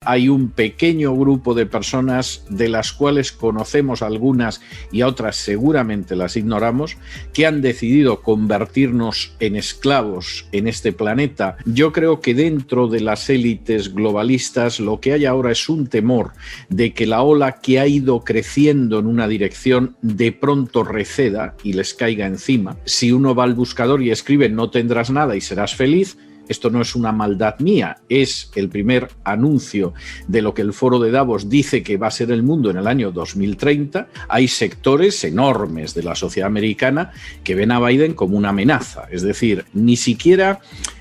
hay un pequeño grupo de personas de las cuales conocemos algunas y a otras seguramente las ignoramos, que han decidido convertirnos en esclavos en este planeta. Yo creo que dentro de las élites globalistas lo que hay ahora es un temor de que la ola que ha ido creciendo en una dirección de pronto receda y les caiga encima. Si uno va al buscador y escribe "no tendrás nada y serás feliz", esto no es una maldad mía, es el primer anuncio de lo que el Foro de Davos dice que va a ser el mundo en el año 2030. Hay sectores enormes de la sociedad americana que ven a Biden como una amenaza. Es decir, ni siquiera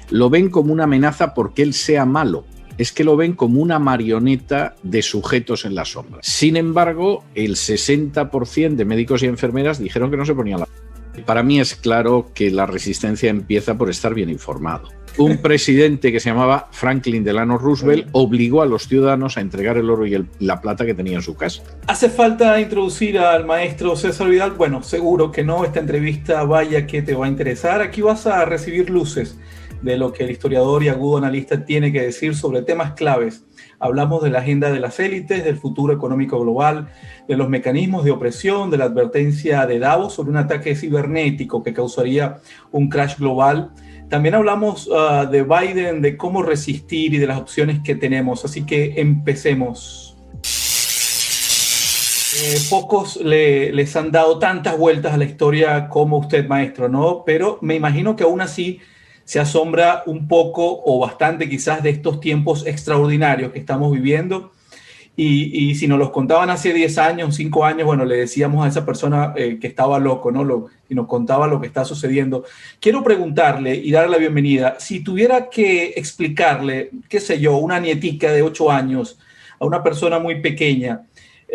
lo ven como una amenaza porque él sea malo, es que lo ven como una marioneta de sujetos en la sombra. Sin embargo, el 60% de médicos y enfermeras dijeron que no se ponían la... Para mí es claro que la resistencia empieza por estar bien informado. Un presidente que se llamaba Franklin Delano Roosevelt obligó a los ciudadanos a entregar el oro y la plata que tenía en su casa. ¿Hace falta introducir al maestro César Vidal? Bueno, seguro que no. Esta entrevista vaya que te va a interesar. Aquí vas a recibir luces de lo que el historiador y agudo analista tiene que decir sobre temas claves. Hablamos de la agenda de las élites, del futuro económico global, de los mecanismos de opresión, de la advertencia de Davos sobre un ataque cibernético que causaría un crash global. También hablamos de Biden, de cómo resistir y de las opciones que tenemos. Así que empecemos. Pocos les han dado tantas vueltas a la historia como usted, maestro, ¿no? Pero me imagino que aún así se asombra un poco o bastante quizás de estos tiempos extraordinarios que estamos viviendo. Y si nos los contaban hace 10 años, 5 años, bueno, le decíamos a esa persona que estaba loco, ¿no? Y nos contaba lo que está sucediendo. Quiero preguntarle y darle la bienvenida, si tuviera que explicarle, qué sé yo, una nietica de 8 años, a una persona muy pequeña,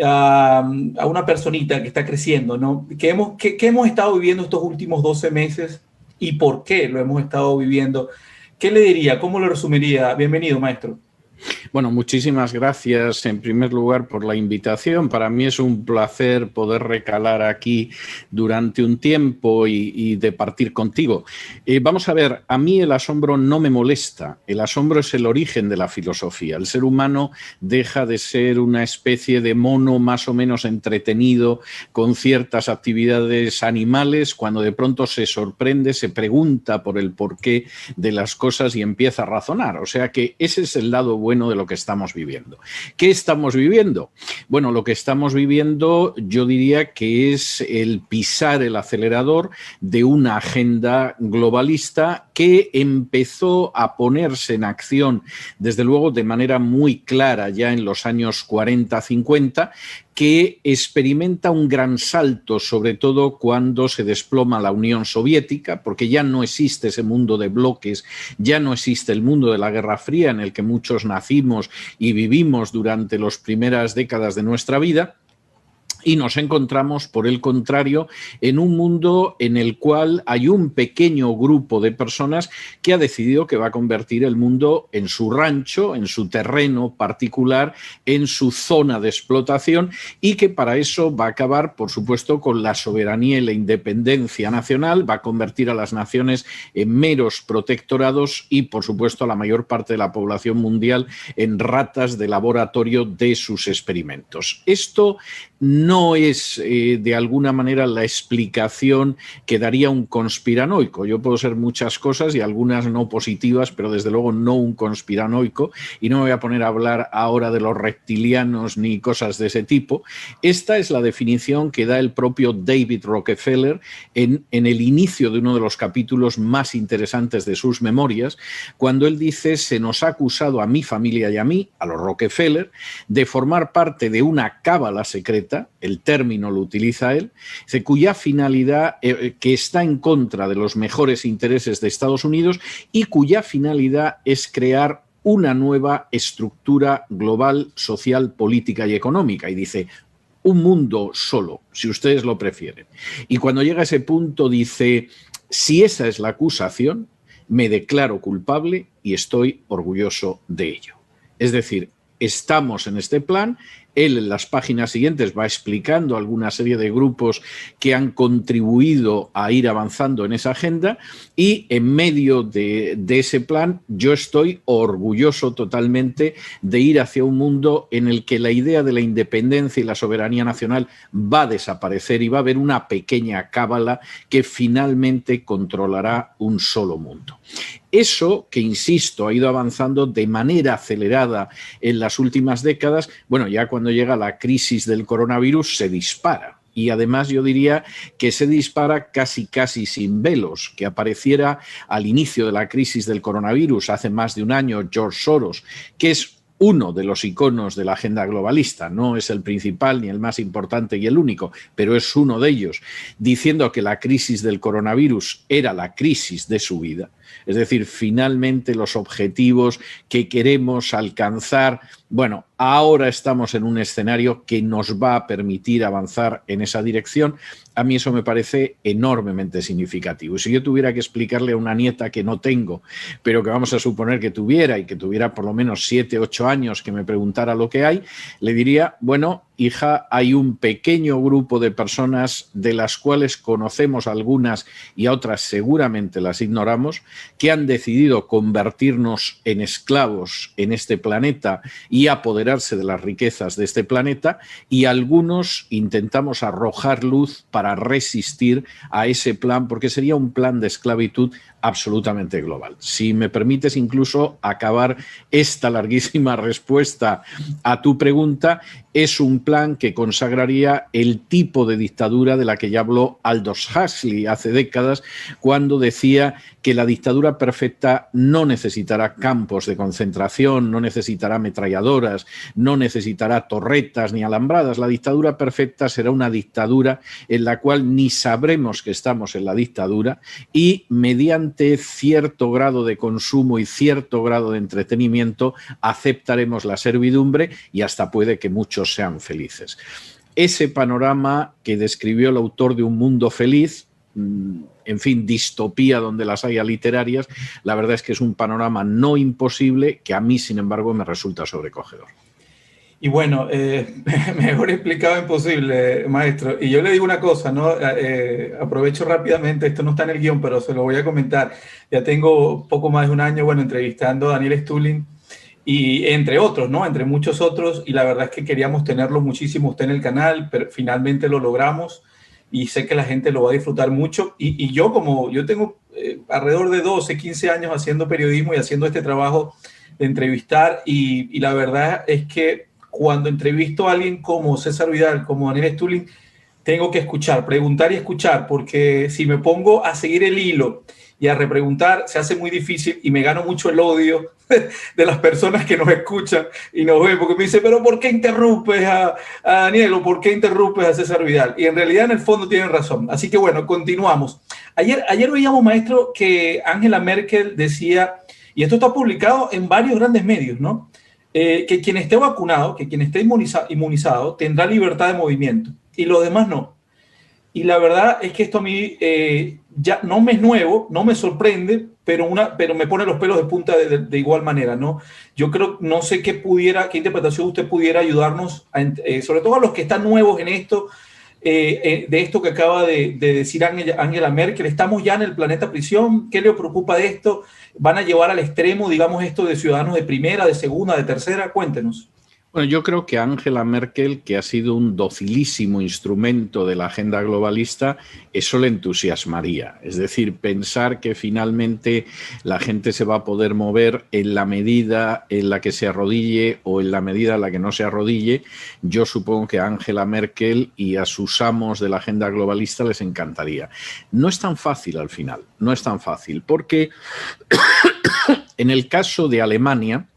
a una personita que está creciendo, ¿no? ¿Qué hemos estado viviendo estos últimos 12 meses y por qué lo hemos estado viviendo? ¿Qué le diría? ¿Cómo lo resumiría? Bienvenido, maestro. Bueno, muchísimas gracias en primer lugar por la invitación. Para mí es un placer poder recalar aquí durante un tiempo y departir contigo. Vamos a ver, a mí el asombro no me molesta. El asombro es el origen de la filosofía. El ser humano deja de ser una especie de mono más o menos entretenido con ciertas actividades animales cuando de pronto se sorprende, se pregunta por el porqué de las cosas y empieza a razonar. O sea que ese es el lado bueno de lo que estamos viviendo. ¿Qué estamos viviendo? Bueno, lo que estamos viviendo yo diría que es el pisar el acelerador de una agenda globalista que empezó a ponerse en acción, desde luego de manera muy clara ya en los años 40-50, que experimenta un gran salto, sobre todo cuando se desploma la Unión Soviética, porque ya no existe ese mundo de bloques, ya no existe el mundo de la Guerra Fría en el que muchos nacimos y vivimos durante las primeras décadas de nuestra vida. Y nos encontramos, por el contrario, en un mundo en el cual hay un pequeño grupo de personas que ha decidido que va a convertir el mundo en su rancho, en su terreno particular, en su zona de explotación y que para eso va a acabar, por supuesto, con la soberanía y la independencia nacional, va a convertir a las naciones en meros protectorados y, por supuesto, a la mayor parte de la población mundial en ratas de laboratorio de sus experimentos. Esto no es de alguna manera la explicación que daría un conspiranoico. Yo puedo ser muchas cosas y algunas no positivas, pero desde luego no un conspiranoico, y no me voy a poner a hablar ahora de los reptilianos ni cosas de ese tipo. Esta es la definición que da el propio David Rockefeller en el inicio de uno de los capítulos más interesantes de sus memorias, cuando él dice: se nos ha acusado a mi familia y a mí, a los Rockefeller, de formar parte de una cábala secreta, el término lo utiliza él, cuya finalidad, que está en contra de los mejores intereses de Estados Unidos y cuya finalidad es crear una nueva estructura global, social, política y económica. Y dice: un mundo solo, si ustedes lo prefieren. Y cuando llega a ese punto dice: si esa es la acusación, me declaro culpable y estoy orgulloso de ello. Es decir, estamos en este plan Él en las páginas siguientes va explicando alguna serie de grupos que han contribuido a ir avanzando en esa agenda, y en medio de ese plan yo estoy orgulloso totalmente de ir hacia un mundo en el que la idea de la independencia y la soberanía nacional va a desaparecer y va a haber una pequeña cábala que finalmente controlará un solo mundo. Eso, que insisto, ha ido avanzando de manera acelerada en las últimas décadas, bueno, ya cuando llega la crisis del coronavirus se dispara. Y además yo diría que se dispara casi sin velos. Que apareciera al inicio de la crisis del coronavirus hace más de un año George Soros, que es uno de los iconos de la agenda globalista, no es el principal ni el más importante y el único, pero es uno de ellos, diciendo que la crisis del coronavirus era la crisis de su vida. Es decir, finalmente los objetivos que queremos alcanzar, bueno, ahora estamos en un escenario que nos va a permitir avanzar en esa dirección. A mí eso me parece enormemente significativo. Si yo tuviera que explicarle a una nieta que no tengo, pero que vamos a suponer que tuviera, y que tuviera por lo menos 7, 8 años, que me preguntara lo que hay, le diría, bueno, hija, hay un pequeño grupo de personas de las cuales conocemos algunas y a otras seguramente las ignoramos, que han decidido convertirnos en esclavos en este planeta y apoderarse de las riquezas de este planeta, y algunos intentamos arrojar luz para resistir a ese plan, porque sería un plan de esclavitud absolutamente global. Si me permites incluso acabar esta larguísima respuesta a tu pregunta, es un plan que consagraría el tipo de dictadura de la que ya habló Aldous Huxley hace décadas, cuando decía que la dictadura perfecta no necesitará campos de concentración, no necesitará ametralladoras, no necesitará torretas ni alambradas. La dictadura perfecta será una dictadura en la cual ni sabremos que estamos en la dictadura, y mediante cierto grado de consumo y cierto grado de entretenimiento aceptaremos la servidumbre, y hasta puede que muchos sean felices. Ese panorama que describió el autor de Un mundo feliz, en fin, distopía donde las haya literarias, la verdad es que es un panorama no imposible, que a mí, sin embargo, me resulta sobrecogedor. Y bueno, mejor explicado imposible, maestro. Y yo le digo una cosa, ¿no? Aprovecho rápidamente, esto no está en el guión, pero se lo voy a comentar. Ya tengo poco más de un año, bueno, entrevistando a Daniel Stulin, y entre otros, ¿no? Entre muchos otros, y la verdad es que queríamos tenerlo muchísimo usted en el canal, pero finalmente lo logramos, y sé que la gente lo va a disfrutar mucho. Y yo, como yo tengo alrededor de 12, 15 años haciendo periodismo y haciendo este trabajo de entrevistar, y la verdad es que cuando entrevisto a alguien como César Vidal, como Daniel Stulin, tengo que escuchar, preguntar y escuchar, porque si me pongo a seguir el hilo y a repreguntar, se hace muy difícil, y me gano mucho el odio de las personas que nos escuchan y nos ven, porque me dicen, pero ¿por qué interrumpes a Daniel, o por qué interrumpes a César Vidal? Y en realidad, en el fondo, tienen razón. Así que bueno, continuamos. Ayer veíamos, maestro, que Angela Merkel decía, y esto está publicado en varios grandes medios, ¿no? Que quien esté vacunado, que quien esté inmunizado, tendrá libertad de movimiento, y los demás no. Y la verdad es que esto a mí ya no me es nuevo, no me sorprende, pero me pone los pelos de punta de igual manera, ¿no? Yo creo, no sé qué interpretación usted pudiera ayudarnos, sobre todo a los que están nuevos en esto, de esto que acaba de decir Angela Merkel. ¿Estamos ya en el planeta prisión? ¿Qué le preocupa de esto? ¿Van a llevar al extremo, digamos, esto de ciudadanos de primera, de segunda, de tercera? Cuéntenos. Bueno, yo creo que Angela Merkel, que ha sido un docilísimo instrumento de la agenda globalista, eso le entusiasmaría. Es decir, pensar que finalmente la gente se va a poder mover en la medida en la que se arrodille o en la medida en la que no se arrodille. Yo supongo que a Angela Merkel y a sus amos de la agenda globalista les encantaría. No es tan fácil al final, no es tan fácil, porque en el caso de Alemania,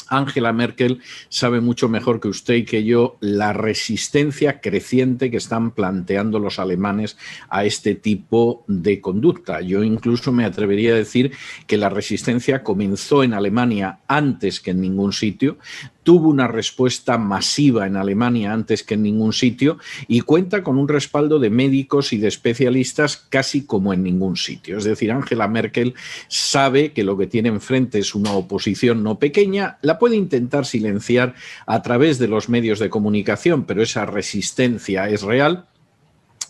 Angela Merkel sabe mucho mejor que usted y que yo la resistencia creciente que están planteando los alemanes a este tipo de conducta. Yo incluso me atrevería a decir que la resistencia comenzó en Alemania antes que en ningún sitio, tuvo una respuesta masiva en Alemania antes que en ningún sitio, y cuenta con un respaldo de médicos y de especialistas casi como en ningún sitio. Es decir, Angela Merkel sabe que lo que tiene enfrente es una oposición no pequeña. La la puede intentar silenciar a través de los medios de comunicación, pero esa resistencia es real.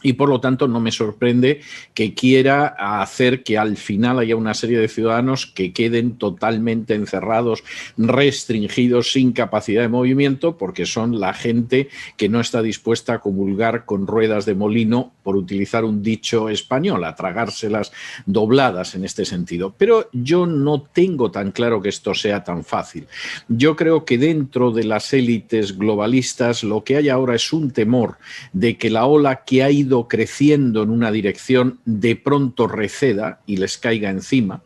Y por lo tanto no me sorprende que quiera hacer que al final haya una serie de ciudadanos que queden totalmente encerrados, restringidos, sin capacidad de movimiento, porque son la gente que no está dispuesta a comulgar con ruedas de molino, por utilizar un dicho español, a tragárselas dobladas en este sentido. Pero yo no tengo tan claro que esto sea tan fácil. Yo creo que dentro de las élites globalistas lo que hay ahora es un temor de que la ola que ha ido creciendo en una dirección de pronto receda y les caiga encima,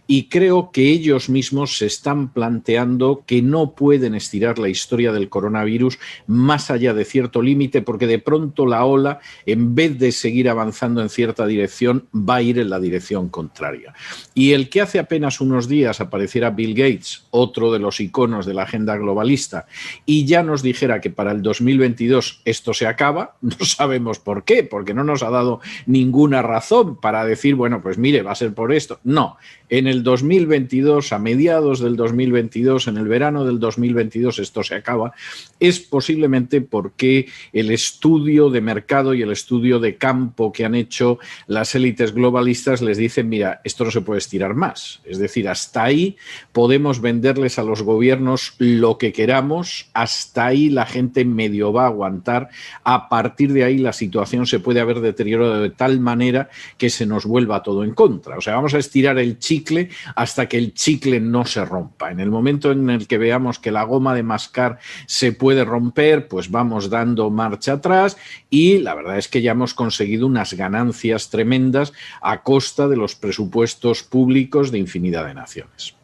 y creo que ellos mismos se están planteando que no pueden estirar la historia del coronavirus más allá de cierto límite, porque de pronto la ola, en vez de seguir avanzando en cierta dirección, va a ir en la dirección contraria. Y el que hace apenas unos días apareciera Bill Gates, otro de los iconos de la agenda globalista, y ya nos dijera que para el 2022 esto se acaba, no sabemos por qué, porque no nos ha dado ninguna razón para decir, bueno, pues mire, va a ser por esto. No, en el 2022, a mediados del 2022, en el verano del 2022, esto se acaba, es posiblemente porque el estudio de mercado y el estudio de campo que han hecho las élites globalistas les dicen, mira, esto no se puede estirar más. Es decir, hasta ahí podemos venderles a los gobiernos lo que queramos, hasta ahí la gente medio va a aguantar, a partir de ahí la situación se puede haber deteriorado de tal manera que se nos vuelva todo en contra. O sea, vamos a estirar el chicle hasta que el chicle no se rompa. En el momento en el que veamos que la goma de mascar se puede romper, pues vamos dando marcha atrás, y la verdad es que ya hemos conseguido unas ganancias tremendas a costa de los presupuestos públicos de infinidad de naciones.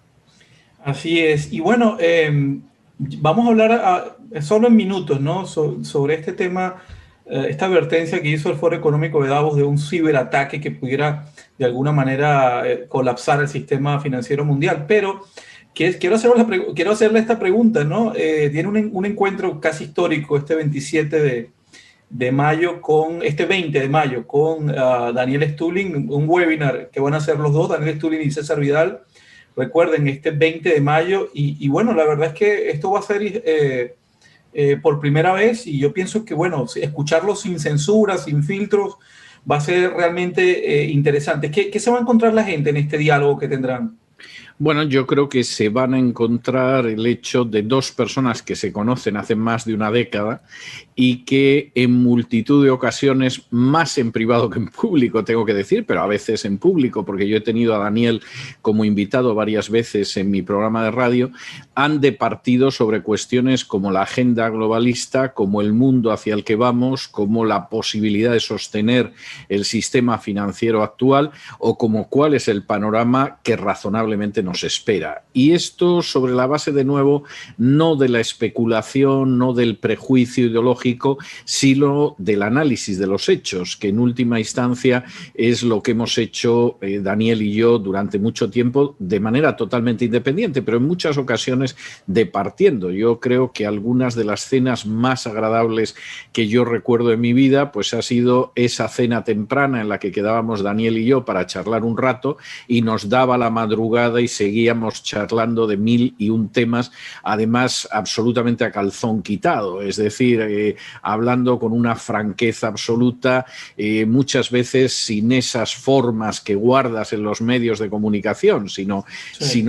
Así es. Y bueno, vamos a hablar solo en minutos, ¿no? Sobre este tema, esta advertencia que hizo el Foro Económico de Davos de un ciberataque que pudiera de alguna manera colapsar el sistema financiero mundial. Pero quiero hacerle esta pregunta, ¿no? Tiene un encuentro casi histórico este 20 de mayo con Daniel Stulin, un webinar que van a hacer los dos, Daniel Stulin y César Vidal. Recuerden, este 20 de mayo, y bueno, la verdad es que esto va a ser por primera vez, y yo pienso que, bueno, escucharlo sin censura, sin filtros, va a ser realmente interesante. ¿Qué se va a encontrar la gente en este diálogo que tendrán? Bueno, yo creo que se van a encontrar el hecho de dos personas que se conocen hace más de una década y que en multitud de ocasiones, más en privado que en público, tengo que decir, pero a veces en público, porque yo he tenido a Daniel como invitado varias veces en mi programa de radio, han departido sobre cuestiones como la agenda globalista, como el mundo hacia el que vamos, como la posibilidad de sostener el sistema financiero actual, o como cuál es el panorama que razonablemente nos espera. Y esto sobre la base, de nuevo, no de la especulación, no del prejuicio ideológico, sino del análisis de los hechos, que en última instancia es lo que hemos hecho Daniel y yo durante mucho tiempo de manera totalmente independiente, pero en muchas ocasiones departiendo. Yo creo que algunas de las cenas más agradables que yo recuerdo en mi vida, pues ha sido esa cena temprana en la que quedábamos Daniel y yo para charlar un rato, y nos daba la madrugada y seguíamos charlando de 1001 temas, además absolutamente a calzón quitado, es decir, hablando con una franqueza absoluta, muchas veces sin esas formas que guardas en los medios de comunicación, sino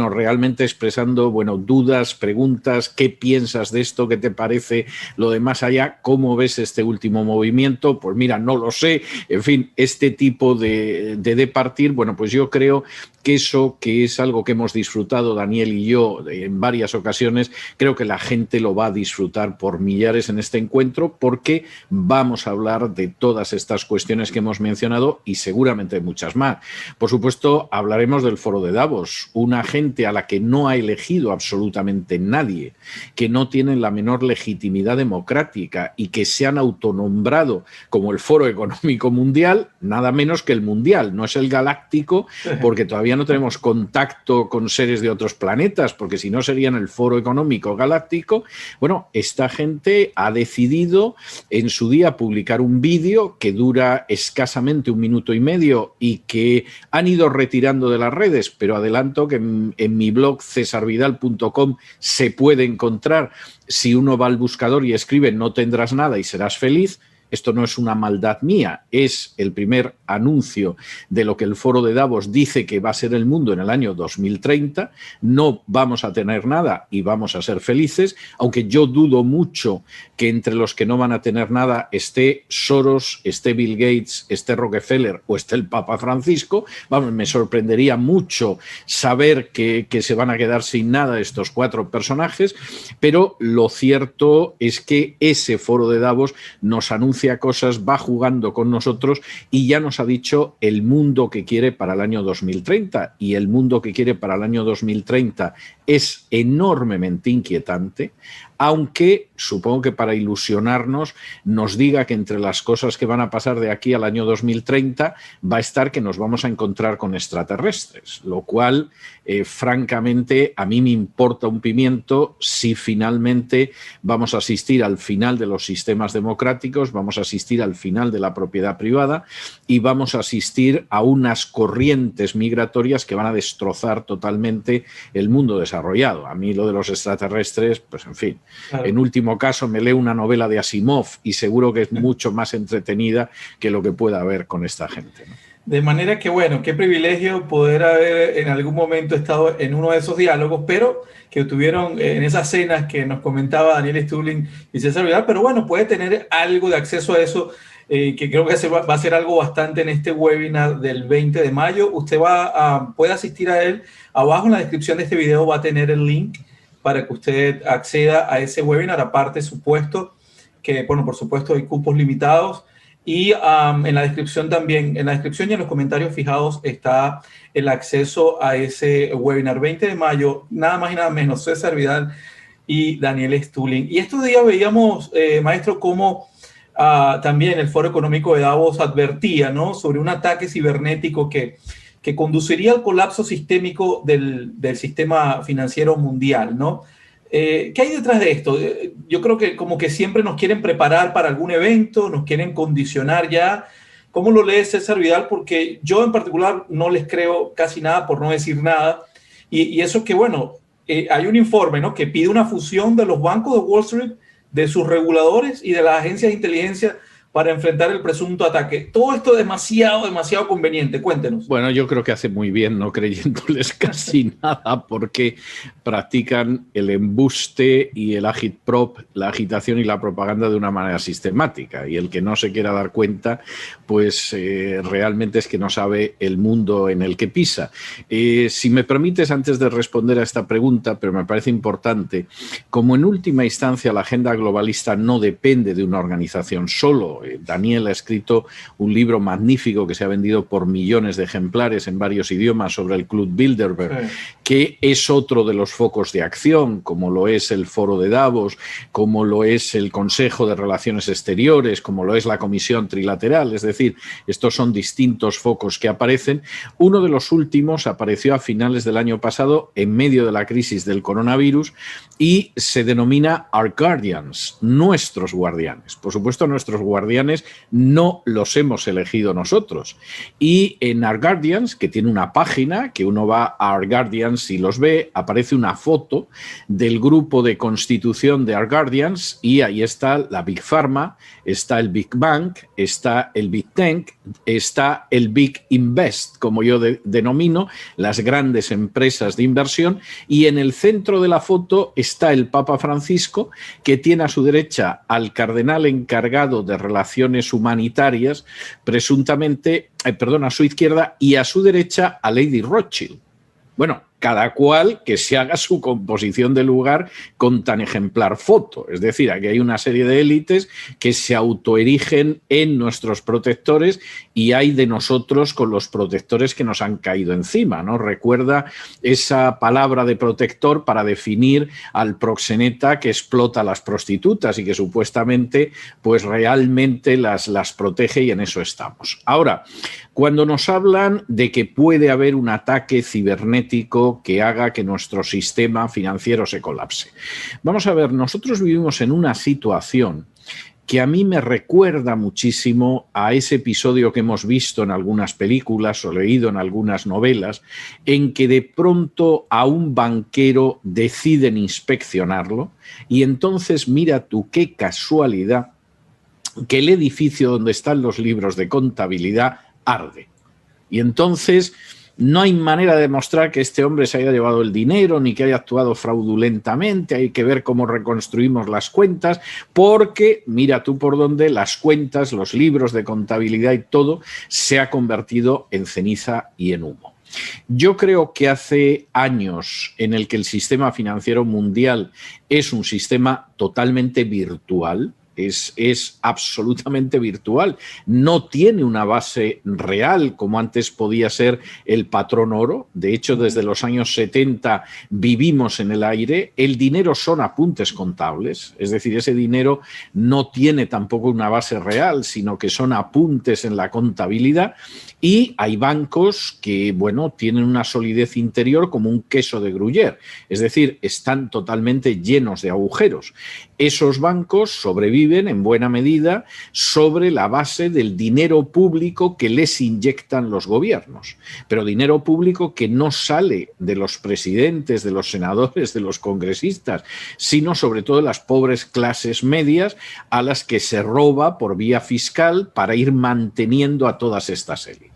realmente expresando, bueno, dudas, preguntas, ¿qué piensas de esto? ¿Qué te parece lo de más allá? ¿Cómo ves este último movimiento? Pues mira, no lo sé. En fin, este tipo de departir, bueno, pues yo creo que eso, que es algo que hemos disfrutado Daniel y yo en varias ocasiones, creo que la gente lo va a disfrutar por millares en este encuentro, porque vamos a hablar de todas estas cuestiones que hemos mencionado y seguramente de muchas más. Por supuesto, hablaremos del Foro de Davos, una gente a la que no ha elegido absolutamente nadie, que no tienen la menor legitimidad democrática y que se han autonombrado como el Foro Económico Mundial, nada menos que el Mundial, no es el Galáctico, porque todavía todavía no tenemos contacto con seres de otros planetas, porque si no serían el Foro Económico Galáctico. Bueno, esta gente ha decidido en su día publicar un vídeo que dura escasamente 1 minuto y medio y que han ido retirando de las redes, pero adelanto que en mi blog cesarvidal.com se puede encontrar. Si uno va al buscador y escribe "no tendrás nada y serás feliz", esto no es una maldad mía, es el primer anuncio de lo que el Foro de Davos dice que va a ser el mundo en el año 2030. No vamos a tener nada y vamos a ser felices, aunque yo dudo mucho que entre los que no van a tener nada esté Soros, esté Bill Gates, esté Rockefeller o esté el Papa Francisco. Vamos, me sorprendería mucho saber que se van a quedar sin nada estos 4 personajes, pero lo cierto es que ese Foro de Davos nos anuncia cosas, va jugando con nosotros y ya nos ha dicho el mundo que quiere para el año 2030, y el mundo que quiere para el año 2030 es enormemente inquietante, aunque supongo que para ilusionarnos nos diga que entre las cosas que van a pasar de aquí al año 2030 va a estar que nos vamos a encontrar con extraterrestres, lo cual francamente a mí me importa un pimiento si finalmente vamos a asistir al final de los sistemas democráticos, vamos a asistir al final de la propiedad privada y vamos a asistir a unas corrientes migratorias que van a destrozar totalmente el mundo desarrollado. A mí lo de los extraterrestres, pues en fin, claro. En último caso me leo una novela de Asimov y seguro que es mucho más entretenida que lo que pueda haber con esta gente, ¿no? De manera que, bueno, qué privilegio poder haber en algún momento estado en uno de esos diálogos, pero que tuvieron en esas cenas que nos comentaba Daniel Stulin y César Vidal, pero bueno, puede tener algo de acceso a eso, que creo que va a ser algo bastante en este webinar del 20 de mayo. Usted puede asistir a él. Abajo en la descripción de este video va a tener el link para que usted acceda a ese webinar. Aparte, supuesto que, bueno, por supuesto hay cupos limitados. Y en la descripción también, en la descripción y en los comentarios fijados está el acceso a ese webinar 20 de mayo, nada más y nada menos, César Vidal y Daniel Stulin. Y estos días veíamos, maestro, cómo también el Foro Económico de Davos advertía, ¿no?, sobre un ataque cibernético que conduciría al colapso sistémico del sistema financiero mundial, ¿no? ¿Qué hay detrás de esto? Yo creo que como que siempre nos quieren preparar para algún evento, nos quieren condicionar ya. ¿Cómo lo lee César Vidal? Porque yo en particular no les creo casi nada, por no decir nada. Y eso que, bueno, hay un informe, ¿no?, que pide una fusión de los bancos de Wall Street, de sus reguladores y de las agencias de inteligencia para enfrentar el presunto ataque. Todo esto es demasiado conveniente. Cuéntenos. Bueno, yo creo que hace muy bien no creyéndoles casi nada, porque practican el embuste y el agitprop, la agitación y la propaganda de una manera sistemática. Y el que no se quiera dar cuenta, pues realmente es que no sabe el mundo en el que pisa. Si me permites, antes de responder a esta pregunta, pero me parece importante, como en última instancia la agenda globalista no depende de una organización solo. Daniel ha escrito un libro magnífico que se ha vendido por millones de ejemplares en varios idiomas sobre el Club Bilderberg, que es otro de los focos de acción, como lo es el Foro de Davos, como lo es el Consejo de Relaciones Exteriores, como lo es la Comisión Trilateral. Es decir, estos son distintos focos que aparecen. Uno de los últimos apareció a finales del año pasado en medio de la crisis del coronavirus y se denomina Our Guardians, nuestros guardianes. Por supuesto, nuestros guardianes no los hemos elegido nosotros. Y en Our Guardians, que tiene una página, que uno va a Our Guardians y los ve, aparece una foto del grupo de constitución de Our Guardians y ahí está la Big Pharma, está el Big Bank, está el Big Tech, está el Big Invest, como yo denomino, las grandes empresas de inversión, y en el centro de la foto está el Papa Francisco, que tiene a su derecha al cardenal encargado de relaciones humanitarias, presuntamente, a su izquierda, y a su derecha a Lady Rothschild. Bueno, cada cual que se haga su composición de lugar con tan ejemplar foto. Es decir, aquí hay una serie de élites que se autoerigen en nuestros protectores y hay de nosotros con los protectores que nos han caído encima, ¿no? Recuerda esa palabra de protector para definir al proxeneta que explota a las prostitutas y que supuestamente pues realmente las protege, y en eso estamos. Ahora, cuando nos hablan de que puede haber un ataque cibernético que haga que nuestro sistema financiero se colapse. Vamos a ver, nosotros vivimos en una situación que a mí me recuerda muchísimo a ese episodio que hemos visto en algunas películas o leído en algunas novelas, en que de pronto a un banquero deciden inspeccionarlo y entonces mira tú qué casualidad que el edificio donde están los libros de contabilidad arde. Y entonces no hay manera de demostrar que este hombre se haya llevado el dinero ni que haya actuado fraudulentamente. Hay que ver cómo reconstruimos las cuentas, porque mira tú por dónde las cuentas, los libros de contabilidad y todo se ha convertido en ceniza y en humo. Yo creo que hace años en el que el sistema financiero mundial es un sistema totalmente virtual. Es absolutamente virtual, no tiene una base real como antes podía ser el patrón oro. De hecho, desde los años 70 vivimos en el aire. El dinero son apuntes contables, es decir, ese dinero no tiene tampoco una base real, sino que son apuntes en la contabilidad. Y hay bancos que, bueno, tienen una solidez interior como un queso de Gruyère, es decir, están totalmente llenos de agujeros. Esos bancos sobreviven en buena medida sobre la base del dinero público que les inyectan los gobiernos, pero dinero público que no sale de los presidentes, de los senadores, de los congresistas, sino sobre todo de las pobres clases medias a las que se roba por vía fiscal para ir manteniendo a todas estas élites.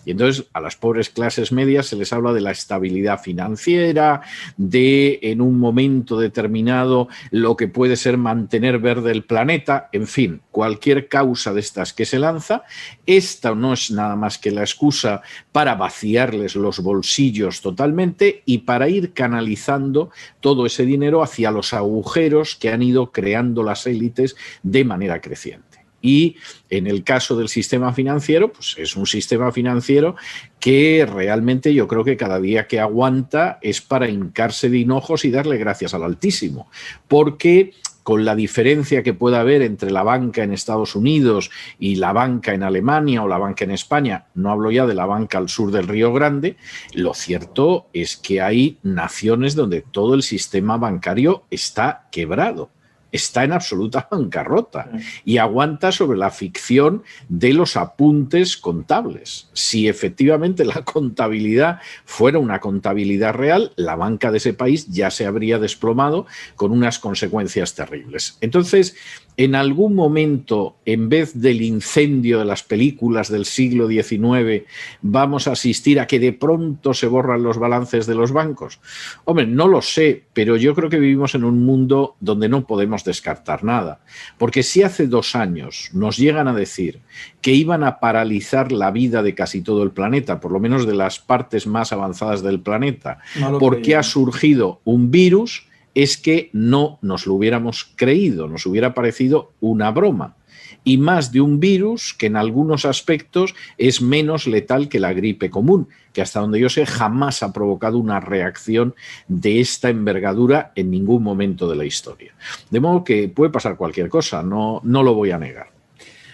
Y entonces a las pobres clases medias se les habla de la estabilidad financiera, de en un momento determinado lo que puede ser mantener verde el planeta, en fin, cualquier causa de estas que se lanza. Esta no es nada más que la excusa para vaciarles los bolsillos totalmente y para ir canalizando todo ese dinero hacia los agujeros que han ido creando las élites de manera creciente. Y en el caso del sistema financiero, pues es un sistema financiero que realmente yo creo que cada día que aguanta es para hincarse de hinojos y darle gracias al Altísimo, porque con la diferencia que pueda haber entre la banca en Estados Unidos y la banca en Alemania o la banca en España, no hablo ya de la banca al sur del Río Grande, lo cierto es que hay naciones donde todo el sistema bancario está quebrado. Está en absoluta bancarrota y aguanta sobre la ficción de los apuntes contables. Si efectivamente la contabilidad fuera una contabilidad real, la banca de ese país ya se habría desplomado con unas consecuencias terribles. Entonces, en algún momento, en vez del incendio de las películas del siglo XIX, vamos a asistir a que de pronto se borran los balances de los bancos. Hombre, no lo sé, pero yo creo que vivimos en un mundo donde no podemos descartar nada. Porque si hace 2 años nos llegan a decir que iban a paralizar la vida de casi todo el planeta, por lo menos de las partes más avanzadas del planeta, porque ha surgido un virus, es que no nos lo hubiéramos creído, nos hubiera parecido una broma. Y más de un virus que en algunos aspectos es menos letal que la gripe común, que hasta donde yo sé jamás ha provocado una reacción de esta envergadura en ningún momento de la historia. De modo que puede pasar cualquier cosa, no lo voy a negar.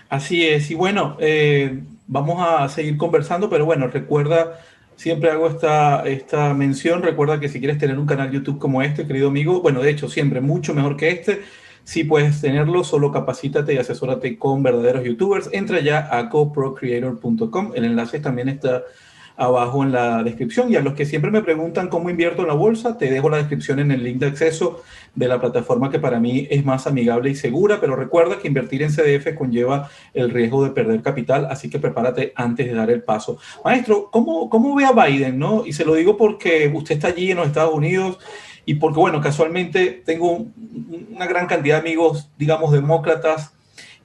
Así es, y bueno, vamos a seguir conversando, pero bueno, recuerda, siempre hago esta mención, recuerda que si quieres tener un canal YouTube como este, querido amigo, bueno, de hecho, siempre mucho mejor que este, si puedes tenerlo, solo capacítate y asesórate con verdaderos youtubers. Entra ya a goprocreator.com, el enlace también está abajo en la descripción, y a los que siempre me preguntan cómo invierto en la bolsa, te dejo la descripción en el link de acceso de la plataforma que para mí es más amigable y segura, pero recuerda que invertir en CDF conlleva el riesgo de perder capital, así que prepárate antes de dar el paso. Maestro, ¿cómo ve a Biden, no? Y se lo digo porque usted está allí en los Estados Unidos y porque, bueno, casualmente tengo una gran cantidad de amigos, digamos, demócratas,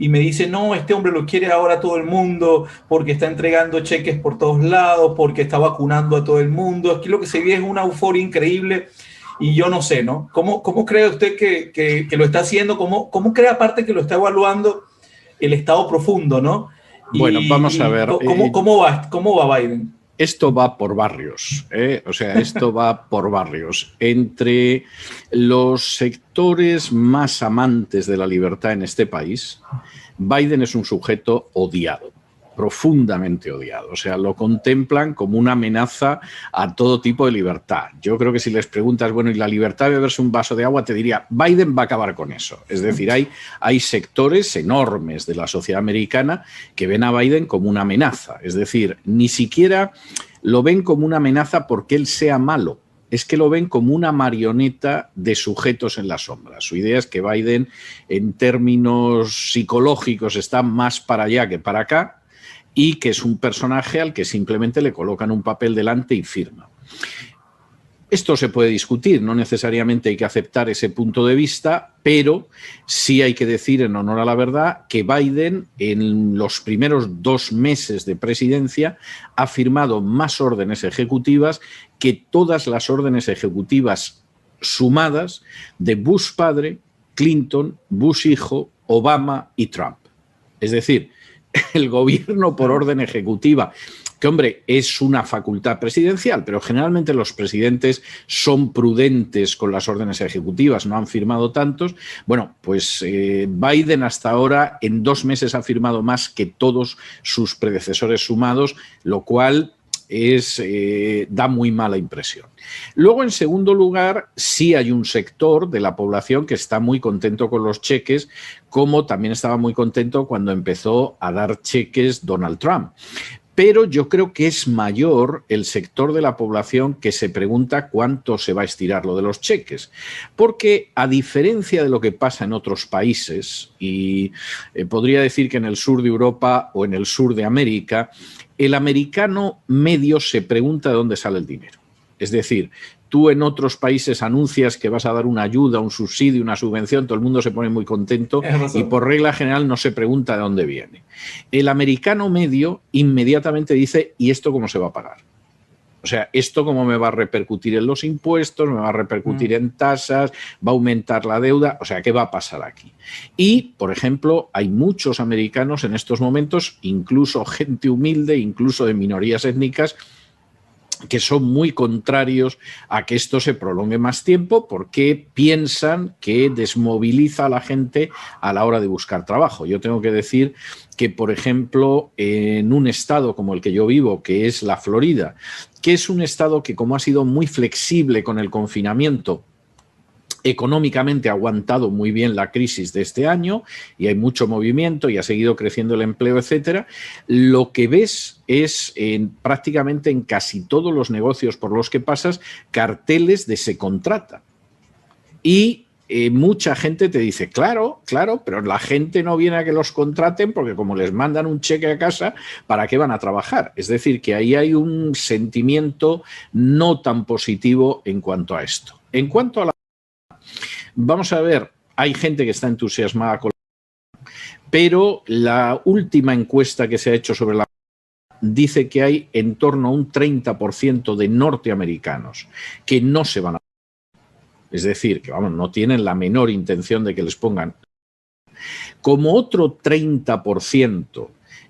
y me dice, no, este hombre lo quiere ahora todo el mundo porque está entregando cheques por todos lados, porque está vacunando a todo el mundo. Aquí lo que se ve es una euforia increíble y yo no sé, ¿no? ¿Cómo cree usted que lo está haciendo? ¿Cómo cree aparte que lo está evaluando el Estado profundo, ¿no? Bueno, vamos a ver. ¿Cómo va Biden? Esto va por barrios, o sea, esto va por barrios. Entre los sectores más amantes de la libertad en este país, Biden es un sujeto odiado. profundamente odiado. O sea, lo contemplan como una amenaza a todo tipo de libertad. Yo creo que si les preguntas, bueno, ¿y la libertad de beberse un vaso de agua? Te diría, Biden va a acabar con eso. Es decir, hay sectores enormes de la sociedad americana que ven a Biden como una amenaza. Es decir, ni siquiera lo ven como una amenaza porque él sea malo. Es que lo ven como una marioneta de sujetos en la sombra. Su idea es que Biden, en términos psicológicos, está más para allá que para acá, y que es un personaje al que simplemente le colocan un papel delante y firma. Esto se puede discutir, no necesariamente hay que aceptar ese punto de vista, pero sí hay que decir, en honor a la verdad, que Biden en los primeros 2 meses de presidencia ha firmado más órdenes ejecutivas que todas las órdenes ejecutivas sumadas de Bush padre, Clinton, Bush hijo, Obama y Trump. Es decir, el gobierno por orden ejecutiva, que, hombre, es una facultad presidencial, pero generalmente los presidentes son prudentes con las órdenes ejecutivas, no han firmado tantos. Bueno, pues Biden hasta ahora en 2 meses ha firmado más que todos sus predecesores sumados, lo cual da muy mala impresión. Luego, en segundo lugar, sí hay un sector de la población que está muy contento con los cheques, como también estaba muy contento cuando empezó a dar cheques Donald Trump. Pero yo creo que es mayor el sector de la población que se pregunta cuánto se va a estirar lo de los cheques. Porque a diferencia de lo que pasa en otros países, y podría decir que en el sur de Europa o en el sur de América, el americano medio se pregunta de dónde sale el dinero. Es decir, tú en otros países anuncias que vas a dar una ayuda, un subsidio, una subvención, todo el mundo se pone muy contento y por regla general no se pregunta de dónde viene. El americano medio inmediatamente dice, ¿y esto cómo se va a pagar? O sea, ¿esto cómo me va a repercutir en los impuestos? ¿Me va a repercutir en tasas? ¿Va a aumentar la deuda? O sea, ¿qué va a pasar aquí? Y, por ejemplo, hay muchos americanos en estos momentos, incluso gente humilde, incluso de minorías étnicas, que son muy contrarios a que esto se prolongue más tiempo porque piensan que desmoviliza a la gente a la hora de buscar trabajo. Yo tengo que decir que, por ejemplo, en un estado como el que yo vivo, que es la Florida, que es un estado que, como ha sido muy flexible con el confinamiento, económicamente ha aguantado muy bien la crisis de este año y hay mucho movimiento y ha seguido creciendo el empleo, etcétera. Lo que ves es prácticamente en casi todos los negocios por los que pasas carteles de se contrata. Y mucha gente te dice, claro, pero la gente no viene a que los contraten porque como les mandan un cheque a casa, ¿para qué van a trabajar? Es decir, que ahí hay un sentimiento no tan positivo en cuanto a esto. En cuanto a la... Vamos a ver, hay gente que está entusiasmada con la... Pero la última encuesta que se ha hecho sobre la... dice que hay en torno a un 30% de norteamericanos que no se van a... Es decir, que vamos, no tienen la menor intención de que les pongan. Como otro 30%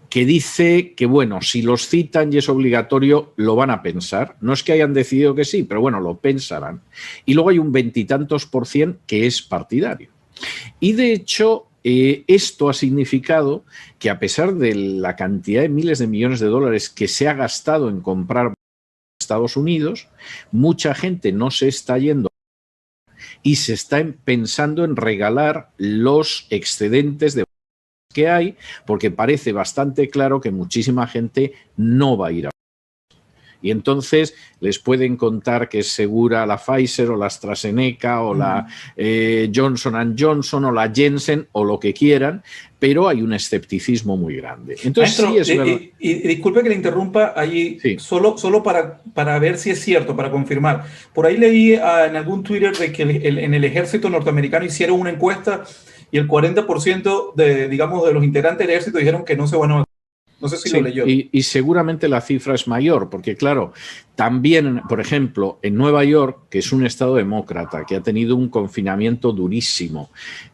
que dice que, bueno, si los citan y es obligatorio, lo van a pensar. No es que hayan decidido que sí, pero bueno, lo pensarán. Y luego hay un 20 y tantos % que es partidario. Y de hecho, esto ha significado que a pesar de la cantidad de miles de millones de dólares que se ha gastado en comprar Estados Unidos, mucha gente no se está yendo y se está pensando en regalar los excedentes de que hay, porque parece bastante claro que muchísima gente no va a ir a... Y entonces les pueden contar que es segura la Pfizer o la AstraZeneca o la Johnson & Johnson o la Janssen o lo que quieran, pero hay un escepticismo muy grande. Entonces, Maestro, sí es verdad. Y disculpe que le interrumpa allí, sí. solo para ver si es cierto, para confirmar. Por ahí leí en algún Twitter de que en el ejército norteamericano hicieron una encuesta y el 40% de los integrantes del ejército dijeron que no se van a... No sé si lo leyó. Y seguramente la cifra es mayor, porque claro, también, por ejemplo, en Nueva York, que es un estado demócrata, que ha tenido un confinamiento durísimo,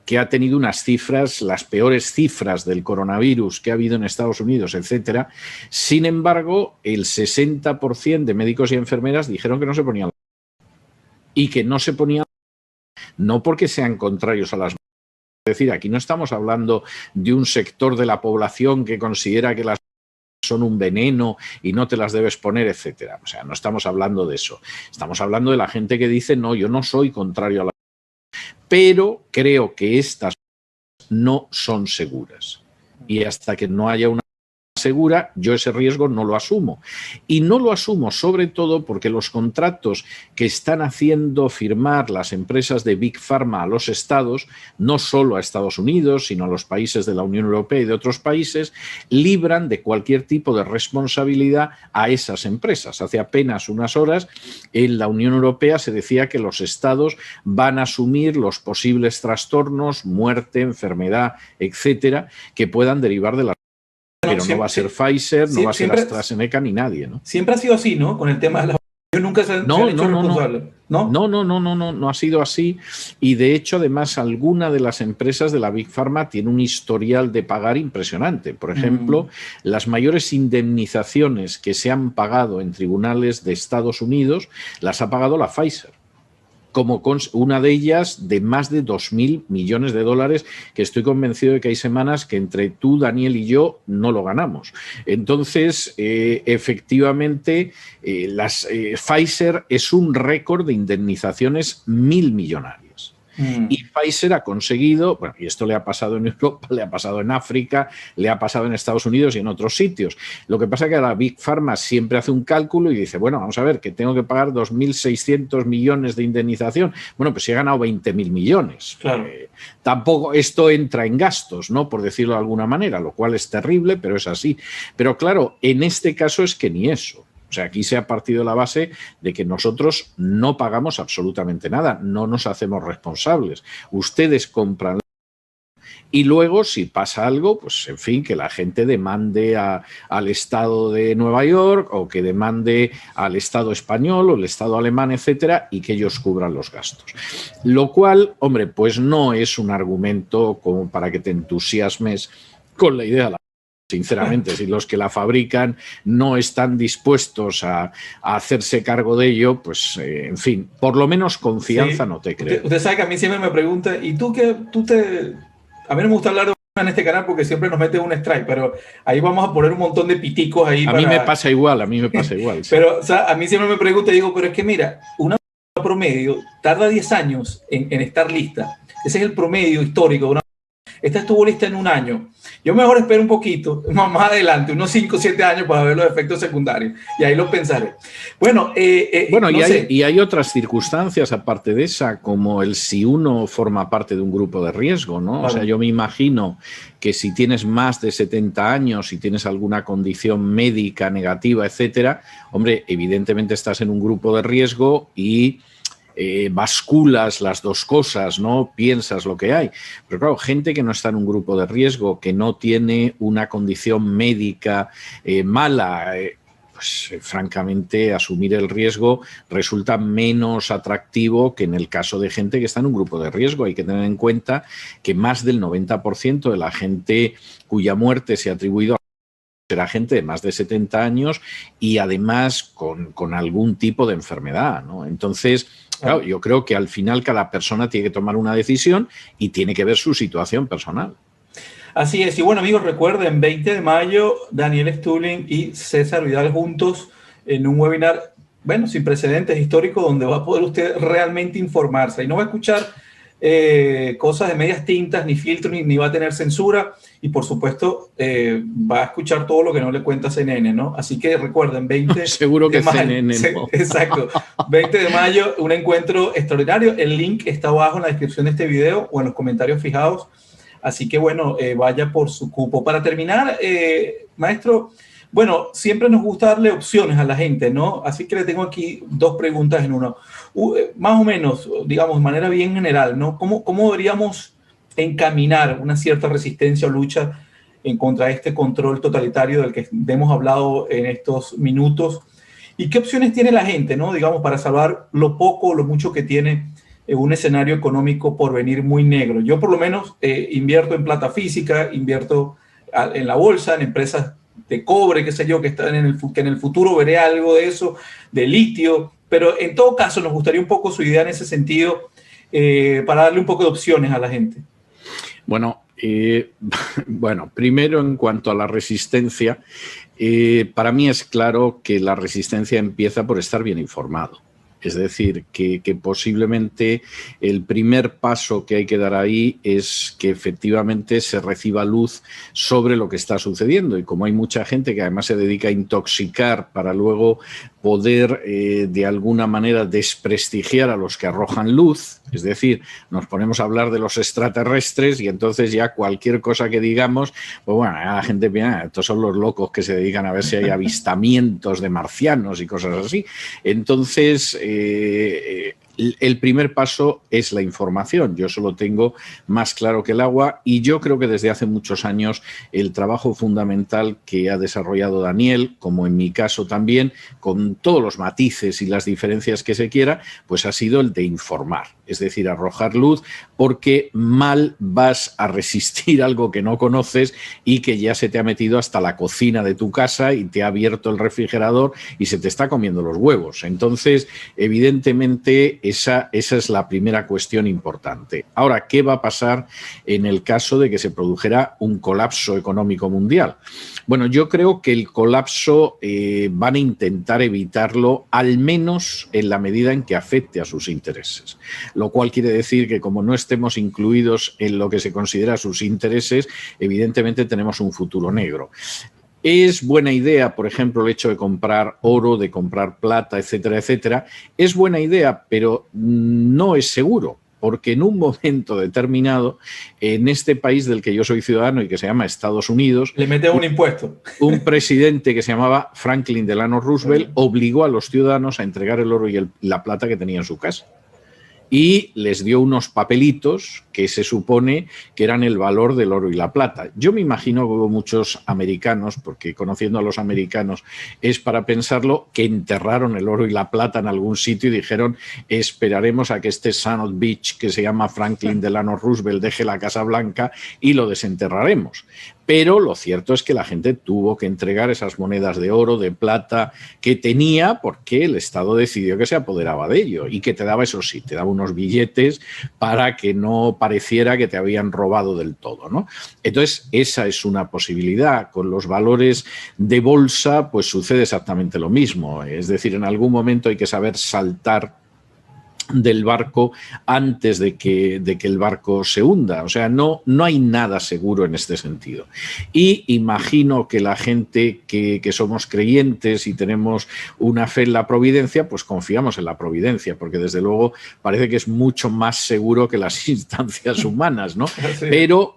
que ha tenido unas cifras, las peores cifras del coronavirus que ha habido en Estados Unidos, etcétera. Sin embargo, el 60% de médicos y enfermeras dijeron que no se ponían y que no se ponían no porque sean contrarios a las... Es decir, aquí no estamos hablando de un sector de la población que considera que las son un veneno y no te las debes poner, etcétera. O sea, no estamos hablando de eso. Estamos hablando de la gente que dice, no, yo no soy contrario a la... Pero creo que estas no son seguras. Y hasta que no haya una segura, yo ese riesgo no lo asumo. Y no lo asumo sobre todo porque los contratos que están haciendo firmar las empresas de Big Pharma a los estados, no solo a Estados Unidos, sino a los países de la Unión Europea y de otros países, libran de cualquier tipo de responsabilidad a esas empresas. Hace apenas unas horas en la Unión Europea se decía que los estados van a asumir los posibles trastornos, muerte, enfermedad, etcétera, que puedan derivar de la... Pero no va a ser Pfizer, no va a ser AstraZeneca ni nadie, ¿no? Siempre ha sido así, ¿no? Con el tema de la... Nunca se han hecho responsables, ¿no? No ha sido así. Y de hecho, además, alguna de las empresas de la Big Pharma tiene un historial de pagar impresionante. Por ejemplo, las mayores indemnizaciones que se han pagado en tribunales de Estados Unidos las ha pagado la Pfizer, como una de ellas de más de 2.000 millones de dólares, que estoy convencido de que hay semanas que entre tú, Daniel y yo no lo ganamos. Entonces, efectivamente, Pfizer es un récord de indemnizaciones millonarias. Y Pfizer ha conseguido, bueno, y esto le ha pasado en Europa, le ha pasado en África, le ha pasado en Estados Unidos y en otros sitios. Lo que pasa es que la Big Pharma siempre hace un cálculo y dice, bueno, vamos a ver, que tengo que pagar 2.600 millones de indemnización. Bueno, pues si he ganado 20.000 millones. Claro. Tampoco esto entra en gastos, ¿no? Por decirlo de alguna manera, lo cual es terrible, pero es así. Pero claro, en este caso es que ni eso. O sea, aquí se ha partido la base de que nosotros no pagamos absolutamente nada, no nos hacemos responsables. Ustedes compran y luego, si pasa algo, pues en fin, que la gente demande al Estado de Nueva York o que demande al Estado español o el Estado alemán, etcétera, y que ellos cubran los gastos. Lo cual, hombre, pues no es un argumento como para que te entusiasmes con la idea de la... Sinceramente, si los que la fabrican no están dispuestos a hacerse cargo de ello, pues, en fin, por lo menos confianza no te creo. Usted sabe que a mí siempre me pregunta, ¿y tú qué? A mí no me gusta hablar de en este canal porque siempre nos mete un strike, pero ahí vamos a poner un montón de piticos ahí. A mí me pasa igual, Sí. Pero, o sea, a mí siempre me pregunta y digo, pero es que mira, una promedio tarda 10 años en estar lista. Ese es el promedio histórico de una... Esta estuvo lista en un año. Yo mejor espero un poquito, más adelante, unos 5 o 7 años para ver los efectos secundarios. Y ahí lo pensaré. Bueno, y hay otras circunstancias aparte de esa, como el si uno forma parte de un grupo de riesgo, ¿no? Vale. O sea, yo me imagino que si tienes más de 70 años, si tienes alguna condición médica negativa, etcétera, hombre, evidentemente estás en un grupo de riesgo y... basculas las dos cosas, ¿no? Piensas lo que hay. Pero claro, gente que no está en un grupo de riesgo, que no tiene una condición médica mala, pues francamente asumir el riesgo resulta menos atractivo que en el caso de gente que está en un grupo de riesgo. Hay que tener en cuenta que más del 90% de la gente cuya muerte se ha atribuido a será gente de más de 70 años y además con algún tipo de enfermedad, ¿no? Entonces, claro, yo creo que al final cada persona tiene que tomar una decisión y tiene que ver su situación personal. Así es. Y bueno, amigos, recuerden, 20 de mayo, Daniel Stulin y César Vidal juntos en un webinar, bueno, sin precedentes histórico, donde va a poder usted realmente informarse. Y no va a escuchar cosas de medias tintas, ni filtros, ni va a tener censura. Y por supuesto, va a escuchar todo lo que no le cuenta CNN, ¿no? Así que recuerden, 20 Seguro que de mayo, CNN no. Exacto. 20 de mayo, un encuentro extraordinario. El link está abajo en la descripción de este video o en los comentarios fijados. Así que, bueno, vaya por su cupo. Para terminar, maestro, bueno, siempre nos gusta darle opciones a la gente, ¿no? Así que le tengo aquí 2 preguntas en uno. Más o menos, digamos, de manera bien general, ¿no? ¿Cómo deberíamos encaminar una cierta resistencia o lucha en contra de este control totalitario del que hemos hablado en estos minutos? ¿Y qué opciones tiene la gente, ¿no? Digamos, para salvar lo poco o lo mucho que tiene un escenario económico por venir muy negro. Yo por lo menos invierto en plata física, invierto en la bolsa, en empresas de cobre, qué sé yo, que están que en el futuro veré algo de eso, de litio, pero en todo caso nos gustaría un poco su idea en ese sentido para darle un poco de opciones a la gente. Bueno, bueno, primero en cuanto a la resistencia, para mí es claro que la resistencia empieza por estar bien informado. Es decir, que posiblemente el primer paso que hay que dar ahí es que efectivamente se reciba luz sobre lo que está sucediendo. Y como hay mucha gente que además se dedica a intoxicar para luego poder de alguna manera desprestigiar a los que arrojan luz, es decir, nos ponemos a hablar de los extraterrestres y entonces ya cualquier cosa que digamos, pues bueno, la gente piensa, estos son los locos que se dedican a ver si hay avistamientos de marcianos y cosas así. Entonces, el primer paso es la información. Yo eso lo tengo más claro que el agua y yo creo que desde hace muchos años el trabajo fundamental que ha desarrollado Daniel, como en mi caso también, con todos los matices y las diferencias que se quiera, pues ha sido el de informar, es decir, arrojar luz, porque mal vas a resistir algo que no conoces y que ya se te ha metido hasta la cocina de tu casa y te ha abierto el refrigerador y se te está comiendo los huevos. Entonces, evidentemente, esa es la primera cuestión importante. Ahora, ¿qué va a pasar en el caso de que se produjera un colapso económico mundial? Bueno, yo creo que el colapso van a intentar evitarlo, al menos en la medida en que afecte a sus intereses. Lo cual quiere decir que como no estemos incluidos en lo que se considera sus intereses, evidentemente tenemos un futuro negro. Es buena idea, por ejemplo, el hecho de comprar oro, de comprar plata, etcétera, etcétera. Es buena idea, pero no es seguro, porque en un momento determinado, en este país del que yo soy ciudadano y que se llama Estados Unidos, le mete un impuesto. Un presidente que se llamaba Franklin Delano Roosevelt obligó a los ciudadanos a entregar el oro y la plata que tenía en su casa. Y les dio unos papelitos que se supone que eran el valor del oro y la plata. Yo me imagino que hubo muchos americanos, porque conociendo a los americanos es para pensarlo, que enterraron el oro y la plata en algún sitio y dijeron esperaremos a que este son of bitch que se llama Franklin Delano Roosevelt deje la Casa Blanca y lo desenterraremos. Pero lo cierto es que la gente tuvo que entregar esas monedas de oro, de plata que tenía porque el Estado decidió que se apoderaba de ello y que te daba, eso sí, te daba unos billetes para que no pareciera que te habían robado del todo, ¿no? Entonces, esa es una posibilidad. Con los valores de bolsa, pues sucede exactamente lo mismo. Es decir, en algún momento hay que saber saltar del barco antes de que el barco se hunda. O sea, no hay nada seguro en este sentido. Y imagino que la gente que somos creyentes y tenemos una fe en la providencia, pues confiamos en la providencia, porque desde luego parece que es mucho más seguro que las instancias humanas, ¿no? Sí.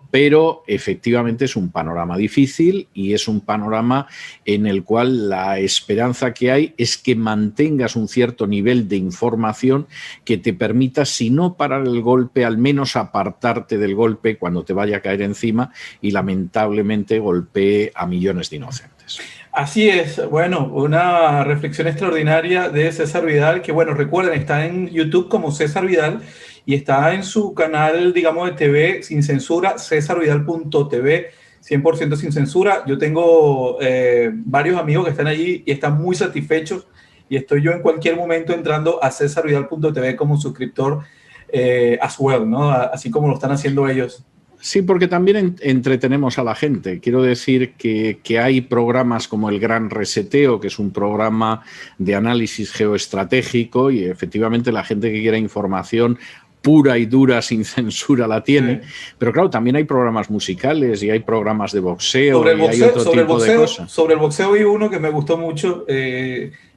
Pero efectivamente es un panorama difícil y es un panorama en el cual la esperanza que hay es que mantengas un cierto nivel de información que te permita, si no parar el golpe, al menos apartarte del golpe cuando te vaya a caer encima y lamentablemente golpee a millones de inocentes. Así es. Bueno, una reflexión extraordinaria de César Vidal, que bueno, recuerden, está en YouTube como César Vidal y está en su canal, digamos, de TV sin censura, cesarvidal.tv, 100% sin censura. Yo tengo varios amigos que están allí y están muy satisfechos. Y estoy yo en cualquier momento entrando a cesarvidal.tv como suscriptor as well, ¿no? Así como lo están haciendo ellos. Sí, porque también entretenemos a la gente. Quiero decir que hay programas como el Gran Reseteo, que es un programa de análisis geoestratégico y efectivamente la gente que quiera información pura y dura, sin censura, la tiene. Sí. Pero claro, también hay programas musicales y hay programas de boxeo y hay otro tipo de cosas. Sobre el boxeo vi uno que me gustó mucho.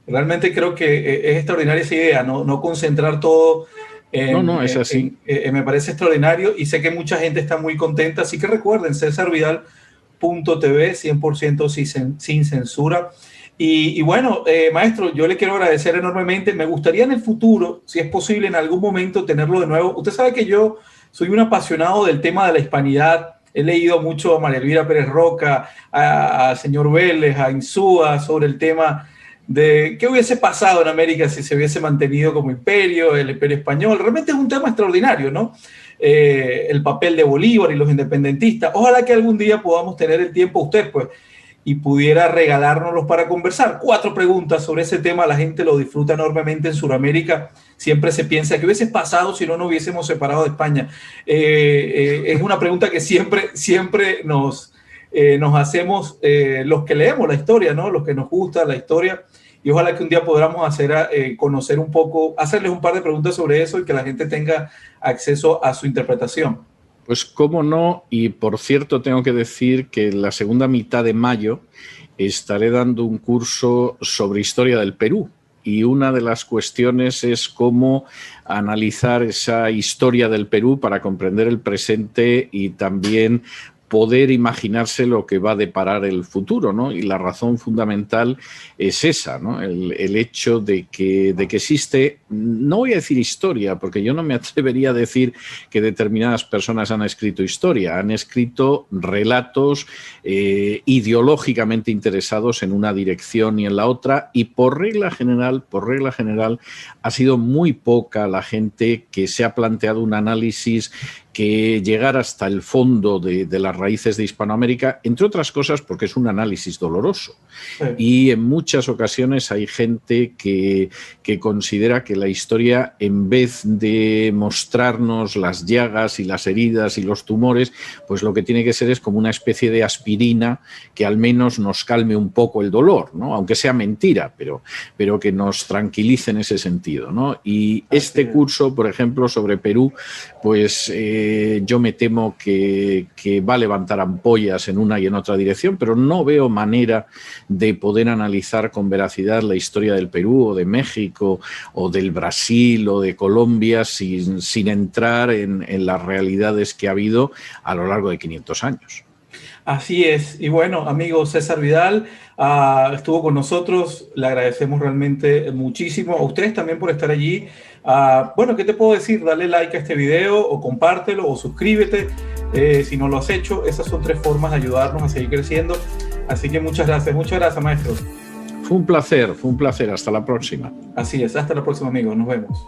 Realmente creo que es extraordinaria esa idea, no concentrar todo. Es así. Me parece extraordinario y sé que mucha gente está muy contenta. Así que recuerden, cesarvidal.tv, 100% sin censura. Y bueno, maestro, yo le quiero agradecer enormemente. Me gustaría en el futuro, si es posible, en algún momento tenerlo de nuevo. Usted sabe que yo soy un apasionado del tema de la hispanidad. He leído mucho a María Elvira Pérez Roca, al señor Vélez, a Insúa, sobre el tema de qué hubiese pasado en América si se hubiese mantenido como imperio, el imperio español. Realmente es un tema extraordinario, ¿no? El papel de Bolívar y los independentistas. Ojalá que algún día podamos tener el tiempo, usted pues, y pudiera regalárnoslos para conversar. 4 preguntas sobre ese tema, la gente lo disfruta enormemente en Sudamérica. Siempre se piensa que hubiese pasado si no nos hubiésemos separado de España. Es una pregunta que siempre nos hacemos los que leemos la historia, ¿no? Los que nos gusta la historia. Y ojalá que un día podamos conocer un poco, hacerles un par de preguntas sobre eso y que la gente tenga acceso a su interpretación. Pues cómo no, y por cierto tengo que decir que en la segunda mitad de mayo estaré dando un curso sobre historia del Perú, y una de las cuestiones es cómo analizar esa historia del Perú para comprender el presente y también poder imaginarse lo que va a deparar el futuro, ¿no? Y la razón fundamental es esa, ¿no? El hecho de que existe, no voy a decir historia, porque yo no me atrevería a decir que determinadas personas han escrito historia, han escrito relatos ideológicamente interesados en una dirección y en la otra, y por regla general, ha sido muy poca la gente que se ha planteado un análisis que llegar hasta el fondo de las raíces de Hispanoamérica, entre otras cosas porque es un análisis doloroso. Sí. Y en muchas ocasiones hay gente que considera que la historia, en vez de mostrarnos las llagas y las heridas y los tumores, pues lo que tiene que ser es como una especie de aspirina que al menos nos calme un poco el dolor, ¿no? Aunque sea mentira, pero que nos tranquilice en ese sentido, ¿no? Y este curso, por ejemplo, sobre Perú, pues yo me temo que va a levantar ampollas en una y en otra dirección, pero no veo manera de poder analizar con veracidad la historia del Perú o de México o del Brasil o de Colombia sin entrar en las realidades que ha habido a lo largo de 500 años. Así es. Y bueno, amigo César Vidal estuvo con nosotros. Le agradecemos realmente muchísimo. A ustedes también por estar allí. Bueno, ¿qué te puedo decir? Dale like a este video o compártelo o suscríbete si no lo has hecho. Esas son 3 formas de ayudarnos a seguir creciendo. Así que muchas gracias, maestro. Fue un placer. Hasta la próxima. Así es, hasta la próxima, amigos. Nos vemos.